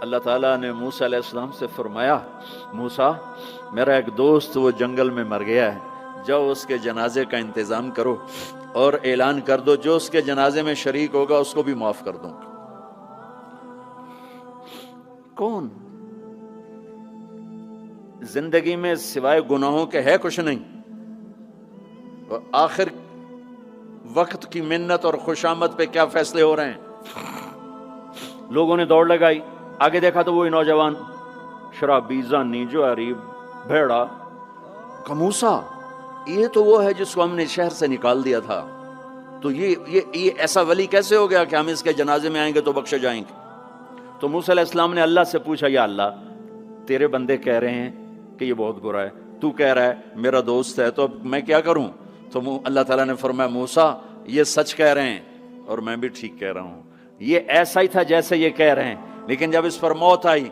اللہ تعالیٰ نے موسیٰ علیہ السلام سے فرمایا موسیٰ میرا ایک دوست وہ جنگل میں مر گیا ہے، جاؤ اس کے جنازے کا انتظام کرو اور اعلان کر دو جو اس کے جنازے میں شریک ہوگا اس کو بھی معاف کر دوں گا۔ کون؟ زندگی میں سوائے گناہوں کے ہے کچھ نہیں، اور آخر وقت کی منت اور خوشامد پہ کیا فیصلے ہو رہے ہیں۔ لوگوں نے دوڑ لگائی، آگے دیکھا تو وہی نوجوان شرابی، زانی، جواری، بھیڑا۔ موسیٰ یہ تو وہ ہے جس کو ہم نے شہر سے نکال دیا تھا، تو یہ ایسا ولی کیسے ہو گیا کہ ہم اس کے جنازے میں آئیں گے تو بخشے جائیں گے؟ تو موسیٰ علیہ السلام نے اللہ سے پوچھا یا اللہ تیرے بندے کہہ رہے ہیں کہ یہ بہت برا ہے، تو کہہ رہا ہے میرا دوست ہے، تو اب میں کیا کروں؟ تو اللہ تعالیٰ نے فرمایا موسیٰ یہ سچ کہہ رہے ہیں اور میں بھی ٹھیک کہہ رہا ہوں، یہ ایسا ہی تھا جیسے یہ کہہ رہے ہیں، لیکن جب اس پر موت آئی